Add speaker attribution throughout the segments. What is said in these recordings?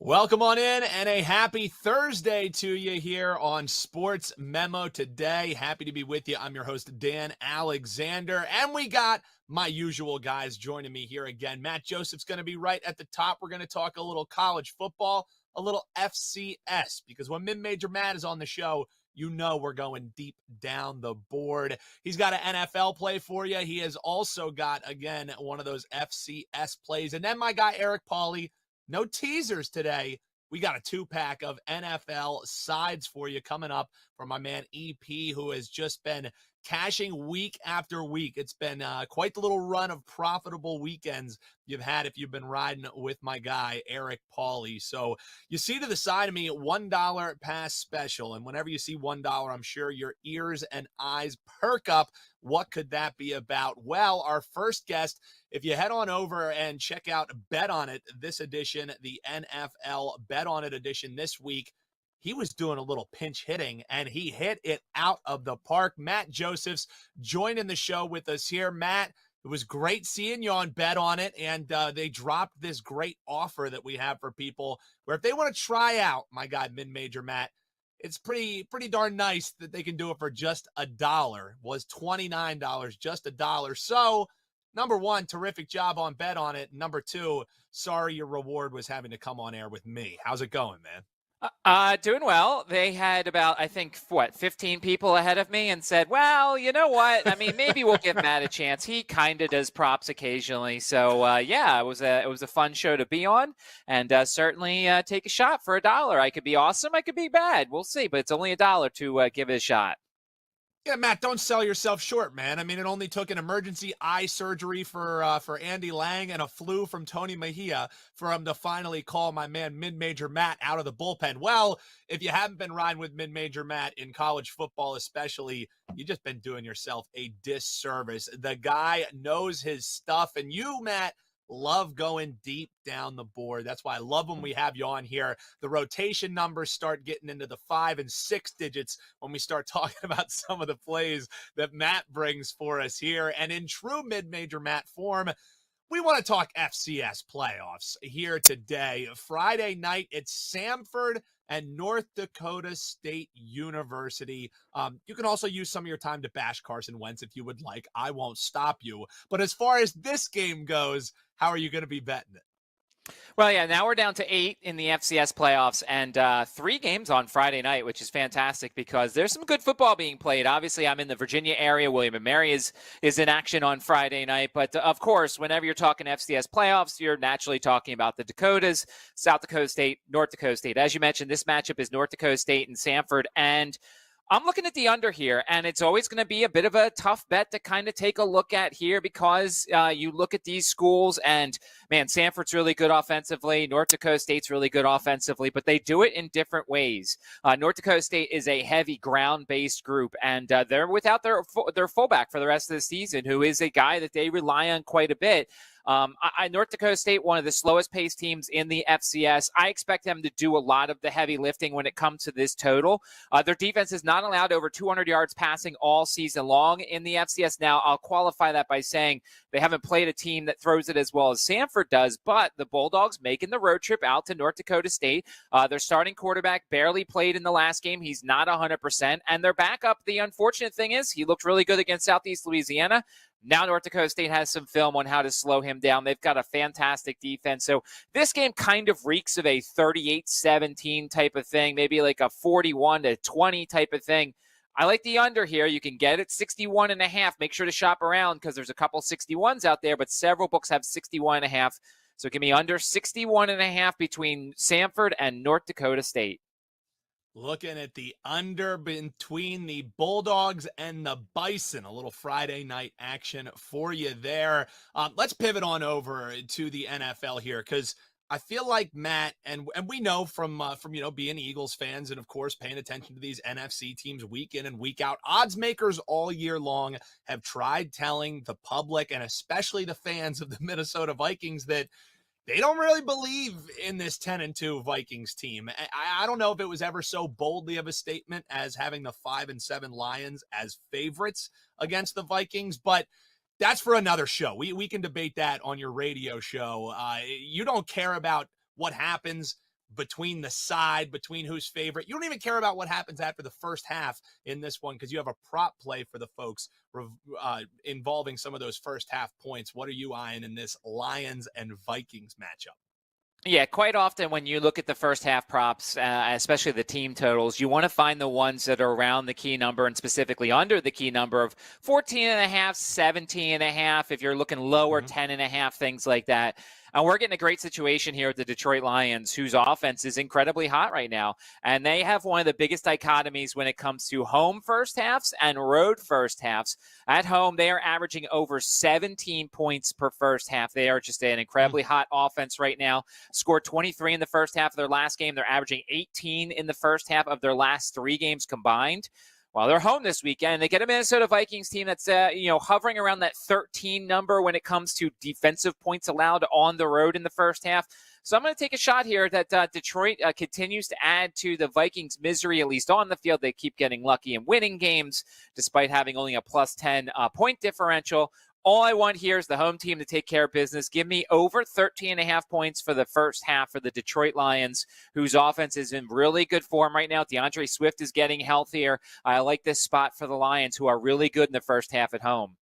Speaker 1: Welcome on in and a happy Thursday to you here on Sports Memo Today. Happy to be with you. I'm your host, Dan Alexander, and we got my usual guys joining me here again. Matt Joseph's going to be right at the top. We're going to talk a little college football, a little FCS, because when Mid-Major Matt is on the show, you know we're going deep down the board. He's got an NFL play for you. He has also got, again, one of those FCS plays. And then my guy, Eric Pauly. No teasers today. We got a two-pack of NFL sides for you coming up from my man EP, who has just been cashing week after week. It's been quite the little run of profitable weekends you've had if you've been riding with my guy, Eric Pauly. So you see to the side of me, $1 pass special. And whenever you see $1, I'm sure your ears and eyes perk up. What could that be about? Well, our first guest, if you head on over and check out Bet On It, this edition, the NFL Bet On It edition this week, he was doing a little pinch hitting, and he hit it out of the park. Matt Josephs joining the show with us here. Matt, it was great seeing you on Bet On It, and they dropped this great offer that we have for people where if they want to try out my guy, Mid-Major Matt, it's pretty darn nice that they can do it for just $1. Was $29, just $1. So, number one, terrific job on Bet On It. Number two, sorry your reward was having to come on air with me. How's it going, man?
Speaker 2: Doing well. They had about, 15 people ahead of me and said, well, you know what? I mean, maybe we'll give Matt a chance. He kind of does props occasionally. So, yeah, it was a fun show to be on, and certainly take a shot for $1. I could be awesome. I could be bad. We'll see, but it's only $1 to give it a shot.
Speaker 1: Yeah, Matt, don't sell yourself short, man. I mean, it only took an emergency eye surgery for Andy Lang and a flu from Tony Mejia for him to finally call my man Mid-Major Matt out of the bullpen. Well, if you haven't been riding with Mid-Major Matt in college football especially, you've just been doing yourself a disservice. The guy knows his stuff, and you, Matt, love going deep down the board. That's why I love when we have you on here. The rotation numbers start getting into the 5 and 6 digits when we start talking about some of the plays that Matt brings for us here. And in true Mid-Major Matt form, we want to talk FCS playoffs here today. Friday night, it's Samford and North Dakota State University. You can also use some of your time to bash Carson Wentz if you would like. I won't stop you. But as far as this game goes, how are you going to be betting it?
Speaker 2: Well, yeah, now we're down to 8 in the FCS playoffs and 3 games on Friday night, which is fantastic because there's some good football being played. Obviously, I'm in the Virginia area. William & Mary is in action on Friday night. But, of course, whenever you're talking FCS playoffs, you're naturally talking about the Dakotas, South Dakota State, North Dakota State. As you mentioned, this matchup is North Dakota State and Samford. And I'm looking at the under here, and it's always going to be a bit of a tough bet to kind of take a look at here because you look at these schools and, man, Samford's really good offensively. North Dakota State's really good offensively, but they do it in different ways. North Dakota State is a heavy ground-based group, and they're without their fullback for the rest of the season, who is a guy that they rely on quite a bit. North Dakota State, one of the slowest paced teams in the FCS. I expect them to do a lot of the heavy lifting when it comes to this total. Their defense is not allowed over 200 yards passing all season long in the FCS. Now, I'll qualify that by saying they haven't played a team that throws it as well as Samford does, but the Bulldogs making the road trip out to North Dakota State. Their starting quarterback barely played in the last game. He's not 100%. And their backup, the unfortunate thing is he looked really good against Southeast Louisiana. Now North Dakota State has some film on how to slow him down. They've got a fantastic defense. So this game kind of reeks of a 38-17 type of thing, maybe like a 41-20 type of thing. I like the under here. You can get it 61.5. Make sure to shop around because there's a couple 61s out there, but several books have 61.5. So give me under 61.5 between Samford and North Dakota State.
Speaker 1: Looking at the under between the Bulldogs and the Bison. A little Friday night action for you there. Let's pivot on over to the NFL here because I feel like Matt, and we know from being Eagles fans and, of course, paying attention to these NFC teams week in and week out, odds makers all year long have tried telling the public and especially the fans of the Minnesota Vikings that they don't really believe in this 10-2 Vikings team. I don't know if it was ever so boldly of a statement as having the 5-7 Lions as favorites against the Vikings, but that's for another show. We can debate that on your radio show. You don't care about what happens between the side, between who's favorite. You don't even care about what happens after the first half in this one because you have a prop play for the folks involving some of those first half points. What are you eyeing in this Lions and Vikings matchup?
Speaker 2: Yeah, quite often when you look at the first half props, especially the team totals, you want to find the ones that are around the key number and specifically under the key number of 14 and a half, 17 and a half. If you're looking lower, 10 and a half, things like that. And we're getting a great situation here with the Detroit Lions, whose offense is incredibly hot right now. And they have one of the biggest dichotomies when it comes to home first halves and road first halves. At home, they are averaging over 17 points per first half. They are just an incredibly hot offense right now. Scored 23 in the first half of their last game. They're averaging 18 in the first half of their last 3 games combined. While they're home this weekend, they get a Minnesota Vikings team that's hovering around that 13 number when it comes to defensive points allowed on the road in the first half. So I'm going to take a shot here that Detroit continues to add to the Vikings' misery, at least on the field. They keep getting lucky and winning games despite having only a plus 10 point differential. All I want here is the home team to take care of business. Give me over 13 and a half points for the first half for the Detroit Lions, whose offense is in really good form right now. DeAndre Swift is getting healthier. I like this spot for the Lions, who are really good in the first half at home.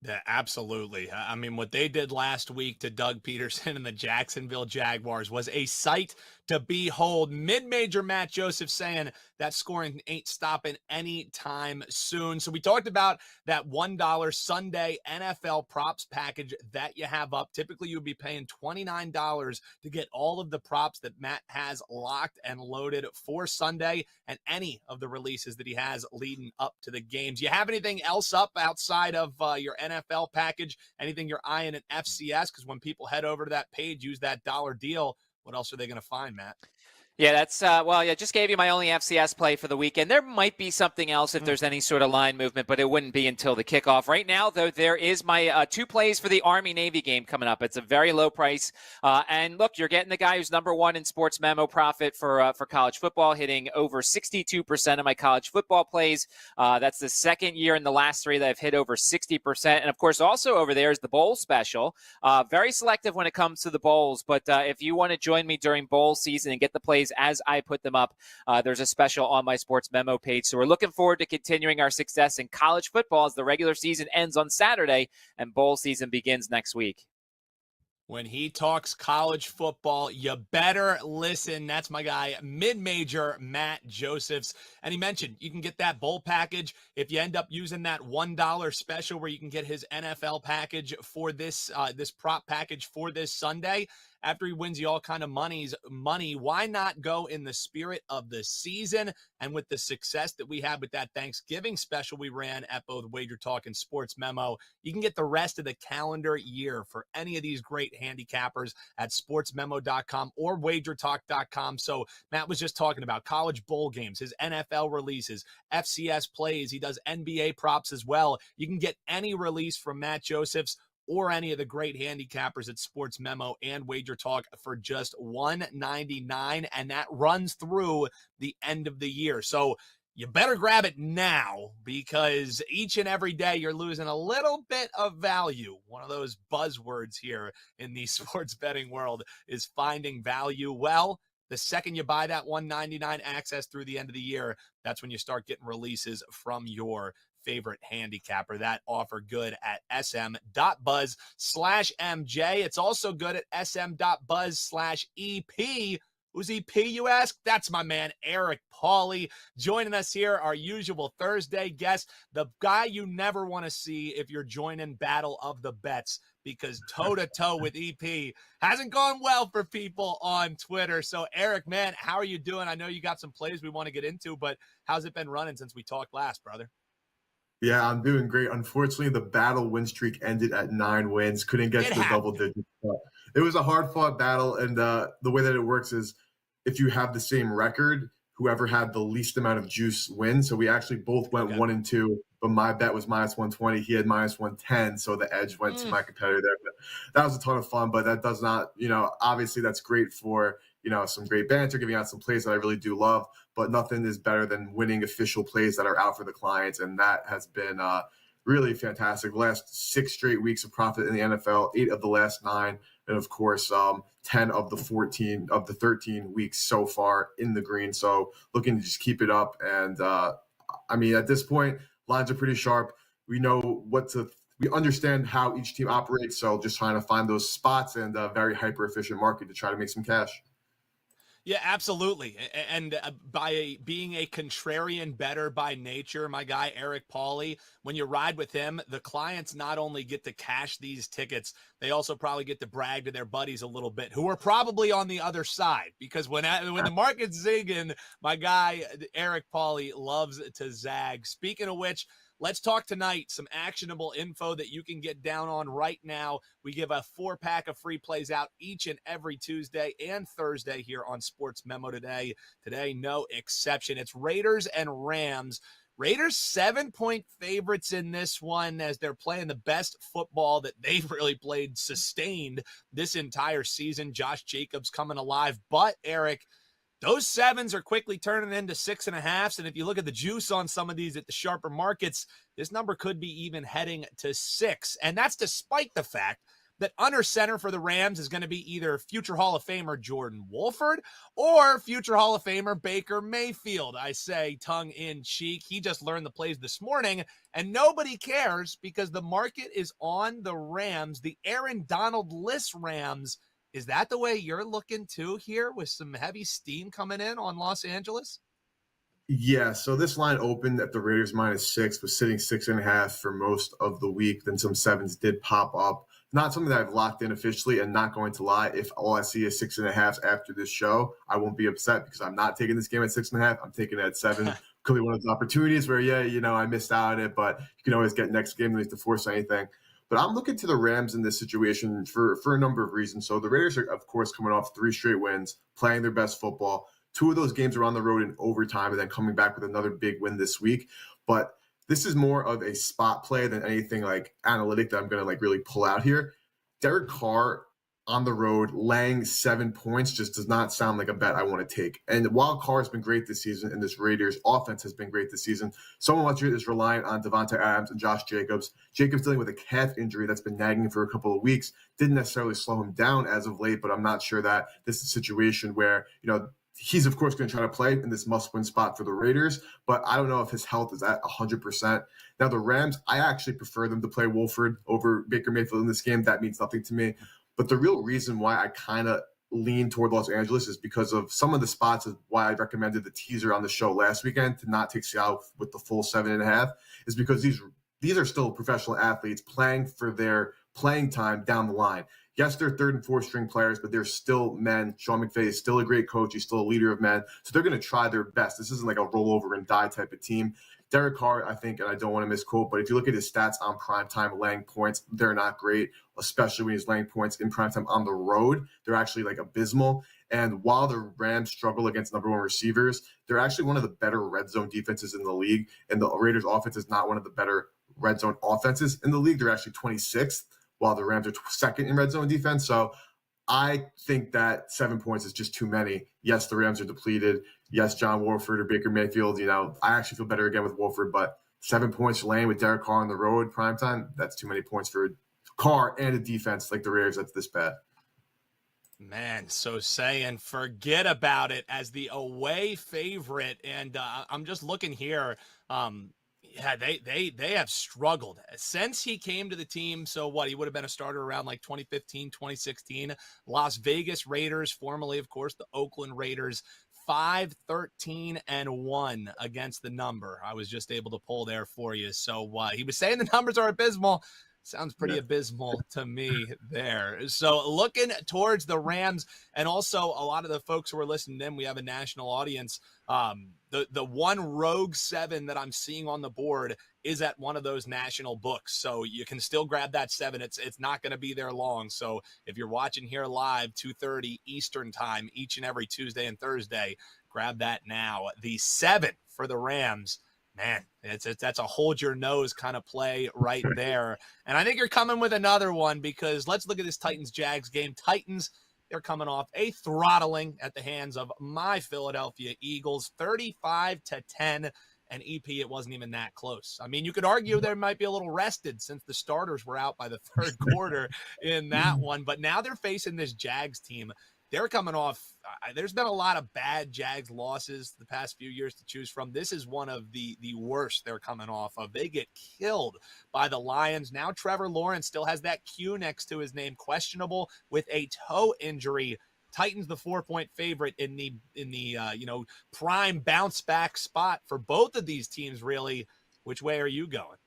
Speaker 1: Yeah, absolutely. I mean, what they did last week to Doug Peterson and the Jacksonville Jaguars was a sight to behold. Mid-major Matt Joseph saying that scoring ain't stopping anytime soon. So we talked about that $1 Sunday NFL props package that you have up. Typically, you'd be paying $29 to get all of the props that Matt has locked and loaded for Sunday and any of the releases that he has leading up to the games. You have anything else up outside of your NFL package? Anything you're eyeing at FCS? Because when people head over to that page, use that dollar deal. What else are they going to find, Matt?
Speaker 2: Yeah, that's, just gave you my only FCS play for the weekend. There might be something else if there's any sort of line movement, but it wouldn't be until the kickoff. Right now, though, there is my 2 plays for the Army-Navy game coming up. It's a very low price. And look, you're getting the guy who's number 1 in sports memo profit for college football, hitting over 62% of my college football plays. That's the second year in the last 3 that I've hit over 60%. And, of course, also over there is the bowl special. Very selective when it comes to the bowls, but if you want to join me during bowl season and get the plays as I put them up, there's a special on my Sports Memo page. So we're looking forward to continuing our success in college football as the regular season ends on Saturday and bowl season begins next week.
Speaker 1: When he talks college football, you better listen. That's my guy, mid-major Matt Josephs. And he mentioned you can get that bowl package if you end up using that $1 special where you can get his NFL package for this prop package for this Sunday. After he wins you all kind of money, why not go in the spirit of the season? And with the success that we had with that Thanksgiving special we ran at both Wager Talk and Sports Memo, you can get the rest of the calendar year for any of these great handicappers at sportsmemo.com or wagertalk.com. So Matt was just talking about college bowl games, his NFL releases, FCS plays. He does NBA props as well. You can get any release from Matt Josephs or any of the great handicappers at Sports Memo and Wager Talk for just $1.99, and that runs through the end of the year. So you better grab it now because each and every day you're losing a little bit of value. One of those buzzwords here in the sports betting world is finding value. Well, the second you buy that $1.99 access through the end of the year, that's when you start getting releases from your favorite handicapper. That offer good at sm.buzz/MJ. It's also good at sm.buzz/EP. Who's EP, you ask? That's my man, Eric Pauly, joining us here, our usual Thursday guest, the guy you never want to see if you're joining Battle of the Bets, because toe-to-toe with EP hasn't gone well for people on Twitter. So, Eric, man, how are you doing? I know you got some plays we want to get into, but how's it been running since we talked last, brother?
Speaker 3: Yeah, I'm doing great. Unfortunately, the battle win streak ended at 9 wins. Couldn't get to the double digits. It was a hard-fought battle, and the way that it works is if you have the same record, whoever had the least amount of juice wins. So we actually both went 1-2, but my bet was -120. He had -110, so the edge went to my competitor there. But that was a ton of fun, but that does not, obviously that's great for, some great banter, giving out some plays that I really do love, but nothing is better than winning official plays that are out for the clients, and that has been really fantastic. The last 6 straight weeks of profit in the NFL, 8 of the last 9 and of course 10 of the 13 weeks so far in the green. So looking to just keep it up. And I mean, at this point, lines are pretty sharp. We know we understand how each team operates. So just trying to find those spots and a very hyper efficient market to try to make some cash.
Speaker 1: Yeah, absolutely. And by being a contrarian bettor by nature, my guy, Eric Pauly, when you ride with him, the clients not only get to cash these tickets, they also probably get to brag to their buddies a little bit who are probably on the other side, because when the market's zigging, my guy, Eric Pauly, loves to zag. Speaking of which, let's talk tonight. Some actionable info that you can get down on right now. We give a 4-pack of free plays out each and every Tuesday and Thursday here on Sports Memo Today. Today, no exception. It's Raiders and Rams. Raiders 7-point favorites in this one as they're playing the best football that they've really played sustained this entire season. Josh Jacobs coming alive. But, Eric, those 7s are quickly turning into 6.5s. And if you look at the juice on some of these at the sharper markets, this number could be even heading to 6. And that's despite the fact that under center for the Rams is going to be either future Hall of Famer Jordan Wolford or future Hall of Famer Baker Mayfield. I say tongue in cheek. He just learned the plays this morning, and nobody cares because the market is on the Rams, the Aaron Donald-less Rams. Is that the way you're looking too here with some heavy steam coming in on Los Angeles?
Speaker 3: Yeah, so this line opened at the Raiders -6, was sitting 6.5 for most of the week. Then some 7s did pop up. Not something that I've locked in officially, and not going to lie, if all I see is 6.5s after this show, I won't be upset because I'm not taking this game at 6.5. I'm taking it at 7. Could be one of those opportunities where, I missed out on it, but you can always get next game to force anything. But I'm looking to the Rams in this situation for a number of reasons. So the Raiders are, of course, coming off 3 straight wins, playing their best football. 2 of those games are on the road in overtime, and then coming back with another big win this week. But this is more of a spot play than anything like analytic that I'm going to really pull out here. Derek Carr on the road laying 7 points just does not sound like a bet I want to take. And while Carr has been great this season and this Raiders offense has been great this season, so much of it is reliant on Devontae Adams and Josh Jacobs. Jacobs dealing with a calf injury that's been nagging him for a couple of weeks. Didn't necessarily slow him down as of late, but I'm not sure that this is a situation where, he's, of course, going to try to play in this must-win spot for the Raiders, but I don't know if his health is at 100%. Now, the Rams, I actually prefer them to play Wolford over Baker Mayfield in this game. That means nothing to me. But the real reason why I kind of lean toward Los Angeles is because of some of the spots of why I recommended the teaser on the show last weekend to not take Seattle with the full 7.5 is because these are still professional athletes playing for their playing time down the line. Yes, they're 3rd and 4th string players, but they're still men. Sean McVay is still a great coach. He's still a leader of men. So they're going to try their best. This isn't like a roll over and die type of team. Derek Carr, I think, and I don't want to misquote, but if you look at his stats on primetime laying points, they're not great, especially when he's laying points in primetime on the road. They're actually abysmal. And while the Rams struggle against number 1 receivers, they're actually one of the better red zone defenses in the league. And the Raiders offense is not one of the better red zone offenses in the league. They're actually 26th, while the Rams are 2nd in red zone defense. So I think that 7 points is just too many. Yes, the Rams are depleted. Yes, John Wolford or Baker Mayfield, I actually feel better again with Wolford, but 7 points laying with Derek Carr on the road primetime, that's too many points for Carr and a defense like the Raiders that's this bad.
Speaker 1: Man, so saying forget about it as the away favorite. And I'm just looking here. Yeah, they have struggled since he came to the team. So what, he would have been a starter around 2015, 2016. Las Vegas Raiders, formerly, of course, the Oakland Raiders, 5-13-1 against the number. I was just able to pull there for you. So he was saying the numbers are abysmal. Sounds pretty abysmal to me there. So looking towards the Rams, and also a lot of the folks who are listening in, we have a national audience. The one rogue 7 that I'm seeing on the board is at one of those national books. So you can still grab that 7. It's not going to be there long. So if you're watching here live, 2:30 Eastern time, each and every Tuesday and Thursday, grab that now. The 7 for the Rams. Man, that's a hold your nose kind of play right there. And I think you're coming with another one because let's look at this Titans-Jags game. Titans, they're coming off a throttling at the hands of my Philadelphia Eagles, 35-10. and EP, it wasn't even that close. I mean, you could argue they might be a little rested since the starters were out by the third quarter in that one, but now they're facing this Jags team. They're coming off. There's been a lot of bad Jags losses the past few years to choose from. This is one of the worst they're coming off of. They get killed by the Lions. Now Trevor Lawrence still has that Q next to his name, questionable with a toe injury. Titans the 4-point favorite in the prime bounce back spot for both of these teams. Really, which way are you going?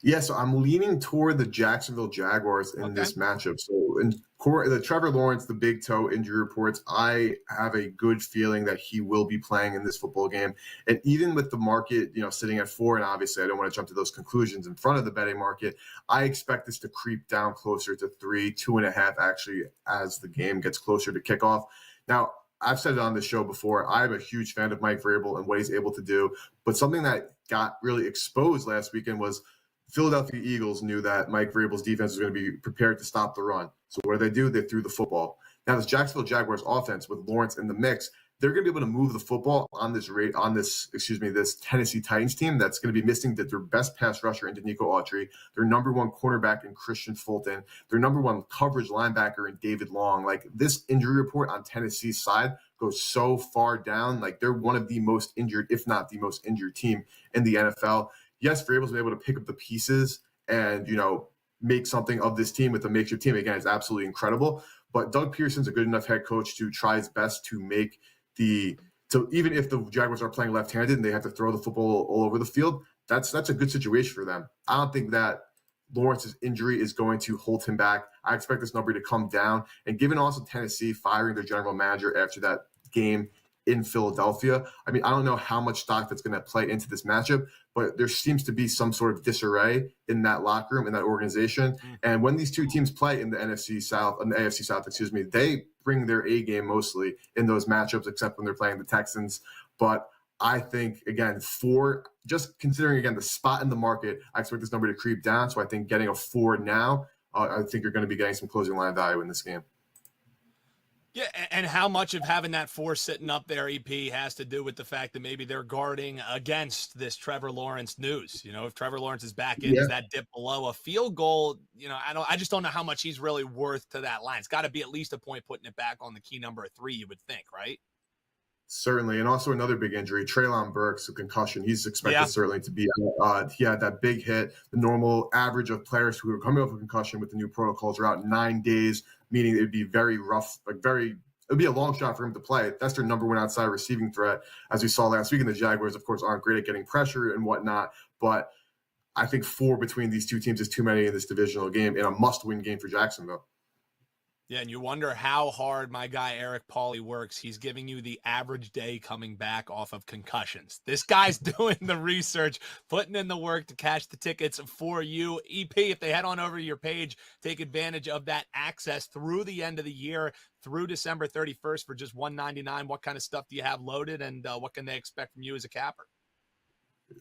Speaker 3: Yeah, so I'm leaning toward the Jacksonville Jaguars in this matchup. So in the Trevor Lawrence, the big toe injury reports, I have a good feeling that he will be playing in this football game. And even with the market, sitting at 4, and obviously I don't want to jump to those conclusions in front of the betting market, I expect this to creep down closer to 3, 2.5 actually as the game gets closer to kickoff. Now, I've said it on the show before, I'm a huge fan of Mike Vrabel and what he's able to do. But something that got really exposed last weekend was Philadelphia Eagles knew that Mike Vrabel's defense was going to be prepared to stop the run. So what do? They threw the football. Now this Jacksonville Jaguars offense with Lawrence in the mix, they're going to be able to move the football on this Tennessee Titans team that's going to be missing their best pass rusher into Nico Autry, their number 1 cornerback in Christian Fulton, their number 1 coverage linebacker in David Long. Like, this injury report on Tennessee's side goes so far down. Like, they're one of the most injured, if not the most injured team in the NFL. Yes, Vrabel's been able to pick up the pieces and, make something of this team with the makeshift team. Again, it's absolutely incredible. But Doug Pearson's a good enough head coach to try his best to make so even if the Jaguars are playing left-handed and they have to throw the football all over the field, that's a good situation for them. I don't think that Lawrence's injury is going to hold him back. I expect this number to come down. And given also Tennessee firing their general manager after that game in Philadelphia, I mean, I don't know how much stock that's going to play into this matchup, but there seems to be some sort of disarray in that locker room, in that organization. And when these two teams play in the AFC South, they bring their A game mostly in those matchups, except when they're playing the Texans. But I think, again, just considering, again, the spot in the market, I expect this number to creep down. So I think getting a 4 now, I think you're going to be getting some closing line value in this game.
Speaker 1: Yeah, and how much of having that 4 sitting up there, EP, has to do with the fact that maybe they're guarding against this Trevor Lawrence news. If Trevor Lawrence is back in, does that dip below a field goal? I just don't know how much he's really worth to that line. It's got to be at least a point putting it back on the key number of 3, you would think, right?
Speaker 3: Certainly. And also another big injury, Treylon Burks, a concussion. He's expected certainly to be out. He had that big hit. The normal average of players who are coming off a concussion with the new protocols are out 9 days, meaning it would be very rough, it would be a long shot for him to play. That's their number 1 outside receiving threat. As we saw last week, and the Jaguars, of course, aren't great at getting pressure and whatnot. But I think 4 between these two teams is too many in this divisional game, in a must-win game for Jacksonville.
Speaker 1: Yeah, and you wonder how hard my guy Eric Pauly works. He's giving you the average day coming back off of concussions. This guy's doing the research, putting in the work to cash the tickets for you. EP, if they head on over to your page, take advantage of that access through the end of the year, through December 31st for just $199. What kind of stuff do you have loaded, and what can they expect from you as a capper?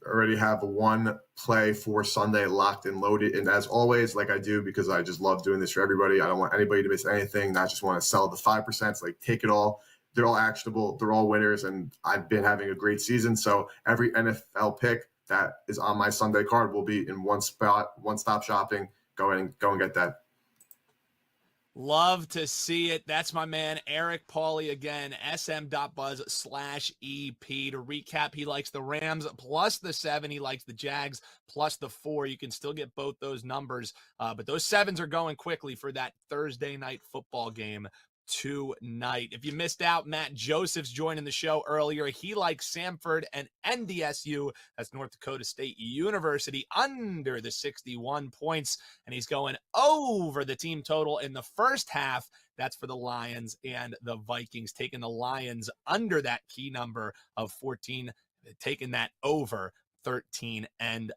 Speaker 3: Already have 1 play for Sunday locked and loaded. And as always, like I do, because I just love doing this for everybody, I don't want anybody to miss anything. Not just want to sell the 5%. It's like, take it all. They're all actionable. They're all winners. And I've been having a great season. So every NFL pick that is on my Sunday card will be in one spot, one-stop shopping. Go and get that.
Speaker 1: Love to see it. That's my man, Eric Pauly, again, sm.buzz/EP. To recap, he likes the Rams plus the 7. He likes the Jags plus the 4. You can still get both those numbers, but those 7s are going quickly for that Thursday night football game tonight. If you missed out, Matt Joseph's joining the show earlier. He likes Samford and NDSU, that's North Dakota State University, under the 61 points, and he's going over the team total in the first half. That's for the Lions and the Vikings, taking the Lions under that key number of 14, taking that over 13.5.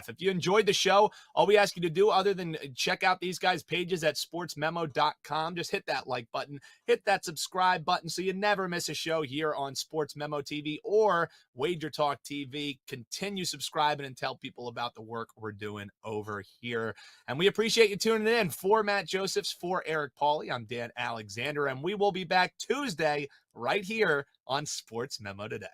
Speaker 1: If you enjoyed the show, all we ask you to do, other than check out these guys' pages at sportsmemo.com, just hit that like button, hit that subscribe button so you never miss a show here on Sports Memo TV or Wager Talk TV. Continue subscribing and tell people about the work we're doing over here. And we appreciate you tuning in. For Matt Josephs, for Eric Pauly, I'm Dan Alexander, and we will be back Tuesday right here on Sports Memo Today.